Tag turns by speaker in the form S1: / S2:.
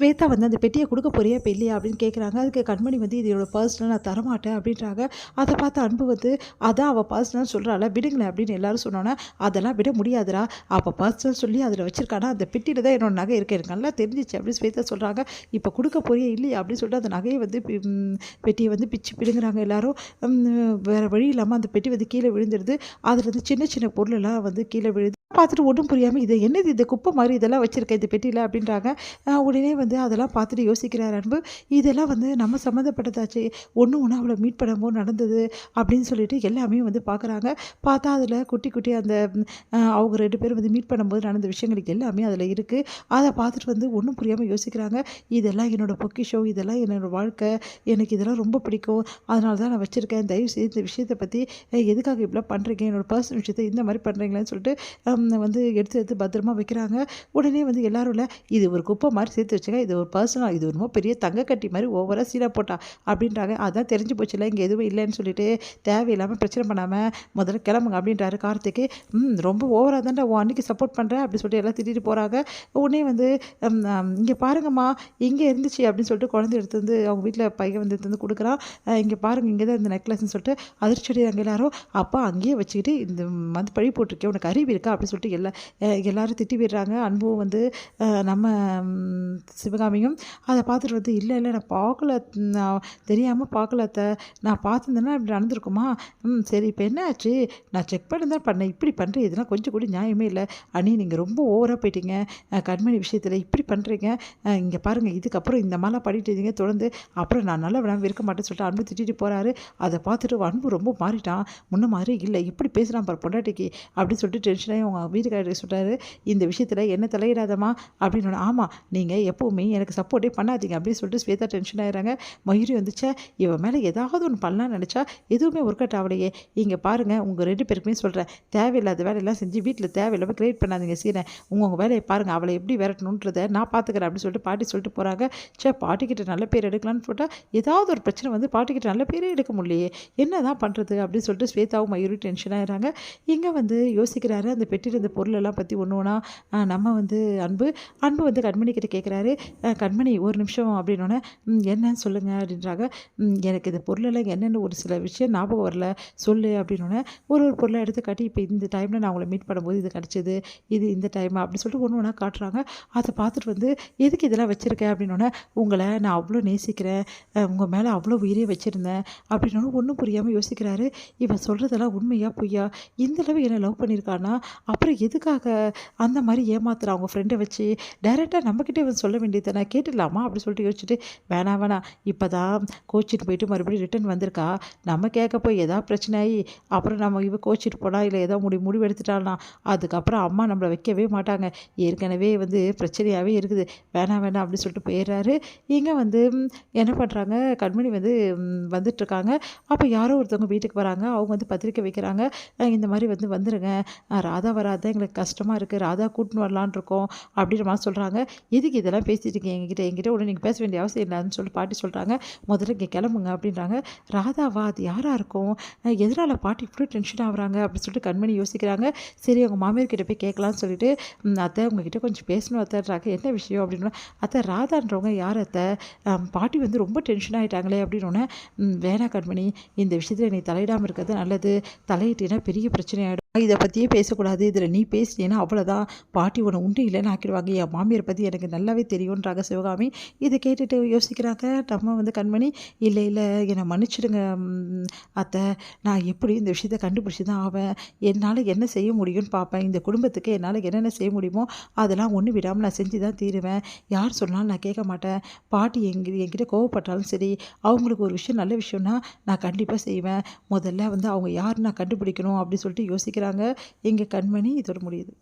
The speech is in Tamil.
S1: ஸ்வேதா வந்து அந்த பெட்டியை கொடுக்க போறியா இப்போ இல்லையா அப்படின்னு கேட்குறாங்க. அதுக்கு கண்மணி வந்து இது என்னோட பர்சனல், நான் தரமாட்டேன் அப்படின்றாங்க. அதை பார்த்து அன்பு வந்து அதான் அவள் பர்சனல் சொல்கிறாள் விடுங்களேன் அப்படின்னு எல்லாரும் சொன்னோன்னே, அதெல்லாம் விட முடியாதுடா, அப்போ பர்சனல் சொல்லி அதில் வச்சிருக்கானா, அந்த பெட்டியில் தான் என்னோட நகை இருக்குது, எனக்கு நல்லா தெரிஞ்சிச்சு அப்படின்னு ஸ்வேதா சொல்கிறாங்க. இப்போ கொடுக்க போறியா இல்லையா அப்படின்னு சொல்லிட்டு அந்த நகையை வந்து பெட்டியை வந்து பிச்சு பிடுங்குறாங்க எல்லாரும். வேறு வழி இல்லாமல் அந்த பெட்டி வந்து கீழே விழுந்துடுது. அதில் வந்து சின்ன சின்ன பொருளெல்லாம் வந்து கீழே விழுது. பார்த்துட்டு ஒன்றும் புரியாமல் இது என்னது, இந்த குப்பை மாதிரி இதெல்லாம் வச்சுருக்கேன் இந்த பெட்டியில் அப்படின்றாங்க. உடனே வந்து அதெல்லாம் பார்த்துட்டு யோசிக்கிறார் அன்பு. இதெல்லாம் வந்து நம்ம சம்மந்தப்பட்டதாச்சு, ஒன்று ஒன்று அவளை மீட் பண்ணும்போது நடந்தது அப்படின்னு சொல்லிட்டு எல்லாமே வந்து பார்க்குறாங்க. பார்த்தா அதில் குட்டி குட்டி அந்த அவங்க 2 பேரும் வந்து மீட் பண்ணும்போது நடந்த விஷயங்களுக்கு எல்லாமே அதில் இருக்குது. அதை பார்த்துட்டு வந்து ஒன்றும் புரியாமல் யோசிக்கிறாங்க. இதெல்லாம் என்னோடய பொக்கிஷம், இதெல்லாம் என்னோடய வாழ்க்கை, எனக்கு இதெல்லாம் ரொம்ப பிடிக்கும், அதனால தான் நான் வச்சுருக்கேன். தயவுசெய்து இந்த விஷயத்தை பற்றி எதுக்காக இப்படிலாம் பண்ணுறீங்க, என்னோடய பர்சனல் விஷயத்தை இந்த மாதிரி பண்ணுறீங்களேன்னு சொல்லிட்டு வந்து எடுத்து எடுத்து பத்திரமா வைக்கிறாங்க. உடனே வந்து எல்லாரும் இல்லை, இது ஒரு குப்பை மாதிரி சேர்த்து வச்சுக்க, இது ஒரு பர்சனல், இது ரொம்ப பெரிய தங்க கட்டி மாதிரி ஓவராக சீனாக போட்டா அப்படின்றாங்க. அதான் தெரிஞ்சு போச்சுல இங்கே எதுவும் இல்லைன்னு சொல்லிட்டு தேவையில்லாமல் பிரச்சனை பண்ணாமல் முதல்ல கிளம்புங்க அப்படின்றாரு கார்த்திக்கு. ரொம்ப ஓவராக தான்டா உன் அன்னைக்கு சப்போர்ட் பண்ணுறேன் அப்படின்னு சொல்லிட்டு எல்லாம் திட்டிட்டு போகிறாங்க. உடனே வந்து இங்கே பாருங்கம்மா இங்கே இருந்துச்சு அப்படின்னு சொல்லிட்டு குழந்தை எடுத்து வந்து அவங்க வீட்டில் பையன் வந்து எடுத்து வந்து கொடுக்குறான். இங்கே பாருங்கள் இங்கே தான் இந்த நெக்லஸ்ன்னு சொல்லிட்டு அதிர்ச்சி அடைகிறாங்க எல்லாரும். அப்பா அங்கேயே வச்சுக்கிட்டு இந்த வந்து பழி போட்டிருக்கேன், உனக்கு அறிவு இருக்கா அப்படின்னு சொல்லிட்டு எல்லாரும் திட்டி விடுறாங்க. அன்பும் வந்து நம்ம சிவகாமியும் அதை பார்த்துட்டு வந்து இல்லை இல்லை நான் பார்க்கல, நான் தெரியாமல் பார்க்கல அத்தை, நான் பார்த்துருந்தேன்னா இப்படி நடந்திருக்குமா, சரி இப்போ என்ன ஆச்சு, நான் செக் பண்ணி தான் பண்ணேன், இப்படி பண்ணுறேன், இதெல்லாம் கொஞ்சம் கூட நியாயமே இல்லை அண்ணி, நீங்கள் ரொம்ப ஓவராக போயிட்டீங்க கண்மணி விஷயத்தில் இப்படி பண்ணுறீங்க, இங்கே பாருங்கள் இதுக்கப்புறம் இந்த மாதிரிலாம் பண்ணிட்டு இருந்தீங்க தொடர்ந்து, அப்புறம் நான் நல்லா விடாமல் இருக்க மாட்டேன்னு சொல்லிட்டு அன்பு திட்டிட்டு போகிறாரு. அதை பார்த்துட்டு அன்பு ரொம்ப மாறிட்டான், முன்ன மாதிரி இல்லை, இப்படி பேசுகிறான் பாரு பொண்டாட்டிக்கு அப்படின்னு சொல்லிட்டு டென்ஷனாகி அவங்க வீட்டுக்காரர் சொல்கிறாரு. இந்த விஷயத்தில் என்ன தலையிடாதமா அப்படின்னு. ஆமாம் நீங்கள் எப்போவுமே எனக்கு சப்போர்ட்டே பண்ணாதீங்க அப்படின்னு சொல்லிட்டு ஸ்வேதா டென்ஷன் ஆகிறாங்க. மயூரி வந்துச்சா இவன் மேலே ஏதாவது ஒன்று பண்ணலான்னு நினச்சா எதுவுமே ஒர்க் அவுட் ஆகலையே, இங்கே பாருங்கள் உங்கள் 2 பேருக்குமே சொல்கிறேன், தேவையில்லாத வேலையெல்லாம் செஞ்சு வீட்டில் தேவையில்லாமல் கிரியேட் பண்ணாதீங்க சீனை, உங்கள் வேலையை பாருங்கள், அவளை எப்படி விரட்டணுன்றதை நான் பார்த்துக்கிறேன் அப்படின்னு சொல்லிட்டு பாட்டி சொல்லிட்டு போகிறாங்க. பாட்டிக்கிட்ட நல்ல பேர் எடுக்கலான்னு போட்டால் ஏதாவது ஒரு பிரச்சனை வந்து பாட்டிக்கிட்ட நல்ல பேரே எடுக்க முடியலையே, என்ன தான் பண்ணுறது அப்படின்னு சொல்லிட்டு ஸ்வேதாவும் மயூரி டென்ஷன் ஆகிறாங்க. இங்கே வந்து யோசிக்கிறாரு அந்த பெட்டியில் இந்த பொருளெல்லாம் பற்றி ஒன்று ஒன்றா. நம்ம வந்து அன்பு வந்து கண்மணி கிட்ட கேட்குறாரு. கண்மணி ஒரு நிமிஷம் அப்படின்னோடனே என்னன்னு சொல்லுங்கள் அப்படின்றாங்க. எனக்கு இந்த பொருளெல்லாம் என்னென்னு ஒரு சில விஷயம் ஞாபகம் வரல சொல்லு அப்படின்னோடனே ஒரு பொருளை எடுத்து காட்டி இப்போ இந்த டைமில் நான் அவங்கள மீட் பண்ணும்போது இது கிடச்சிது, இது இந்த டைம் அப்படின்னு சொல்லிட்டு ஒன்று ஒன்றா காட்டுறாங்க. அதை பார்த்துட்டு வந்து எதுக்கு இதெல்லாம் வச்சுருக்கேன் அப்படின்னோடனே, உங்களை நான் அவ்வளோ நேசிக்கிறேன், உங்கள் மேலே அவ்வளோ உயிரே வச்சுருந்தேன் அப்படின்னோட ஒன்றும் புரியாமல் யோசிக்கிறாரு. இவன் சொல்கிறதெல்லாம் உண்மையா பொய்யா, இந்தளவு என்னை லவ் பண்ணியிருக்கானா, அப்புறம் எதுக்காக அந்த மாதிரி ஏமாத்துறா அவங்க ஃப்ரெண்டை வச்சு, டைரெக்டாக நம்மக்கிட்டே வந்து சொல்ல வேண்டியது நான் கேட்டுடலாமா அப்படின்னு சொல்லிட்டு யோசிச்சுட்டு, வேணாம் இப்போ தான் கோச்சிட்டு போயிட்டு மறுபடியும் ரிட்டன் வந்திருக்கா, நம்ம கேட்க போய் ஏதாவது பிரச்சனை ஆகி அப்புறம் நம்ம கோச்சிட்டு போனால் இல்லை ஏதோ முடிவு எடுத்துட்டாள்னா அதுக்கப்புறம் அம்மா நம்மளை வைக்கவே மாட்டாங்க, ஏற்கனவே வந்து பிரச்சனையாகவே இருக்குது, வேணாம் அப்படின்னு சொல்லிட்டு போயிடுறாரு. இங்கே வந்து என்ன பண்ணுறாங்க, கண்மணி வந்து வந்துட்டுருக்காங்க. அப்போ யாரோ ஒருத்தவங்க வீட்டுக்கு வராங்க, அவங்க வந்து பத்திரிக்கை வைக்கிறாங்க. இந்த மாதிரி வந்து வந்துடுங்க, ராதா வராத எங்களுக்கு கஷ்டமாக இருக்குது, ராதா கூட்டின்னு வரலான் இருக்கோம் அப்படின்ற மாதிரி சொல்கிறாங்க. எதுக்கு இதெல்லாம் பேசிட்டு இருக்கீங்க என்கிட்ட உடனே நீங்கள் பேச வேண்டிய அவசியம் இல்லைன்னு சொல்லி பாட்டி சொல்கிறாங்க. முதல்ல இங்கே கிளம்புங்க அப்படின்றாங்க. ராதாவா அது யாராக இருக்கும், எதனால் பாட்டி இப்படி டென்ஷன் ஆகுறாங்க அப்படின்னு சொல்லிட்டு கண்மணி யோசிக்கிறாங்க. சரி அவங்க மாமியார் கிட்ட போய் கேட்கலான்னு சொல்லிட்டு, அத்தை உங்ககிட்ட கொஞ்சம் பேசணும் அத்தைன்றாங்க. என்ன விஷயம் அப்படின்னா, அத்தை ராதான்றவங்க யார் அத்தை, பாட்டி வந்து ரொம்ப டென்ஷன் ஆகிட்டாங்களே அப்படின்னோடனே, வேணா கண்மணி இந்த விஷயத்தில் நீ தலையிடாமல் இருக்கிறது நல்லது, தலையிட்டீங்கன்னா பெரிய பிரச்சனை ஆகிடும், இதை பற்றியே பேசக்கூடாது, இதில் நீ பேசினீன்னா அவ்வளோதான், பாட்டி உன்னை உண்டு இல்லைன்னு ஆக்கிடுவாங்க, என் மாமியார் பற்றி எனக்கு நல்லாவே தெரியுன்றாங்க சிவகாமி. இதை கேட்டுட்டு யோசிக்கிறாங்க நம்ம வந்து கண்மணி, இல்லை என்னை மன்னிச்சிடுங்க அத்தை, நான் எப்படி இந்த விஷயத்தை கண்டுபிடிச்சி தான் ஆவேன், என்னால் என்ன செய்ய முடியும்னு பார்ப்பேன், இந்த குடும்பத்துக்கு என்னால் என்னென்ன செய்ய முடியுமோ அதெல்லாம் ஒன்று விடாமல் நான் செஞ்சு தான் தீருவேன், யார் சொன்னாலும் நான் கேட்க மாட்டேன், பாட்டி என்கிட்ட கோவப்பட்டாலும் சரி, அவங்களுக்கு ஒரு விஷயம் நல்ல விஷயம்னா நான் கண்டிப்பாக செய்வேன், முதல்ல வந்து அவங்க யார் நான் கண்டுபிடிக்கணும் அப்படின்னு சொல்லிட்டு யோசிக்கிறேன். இங்கே கண்மணி இதோட முடியுது.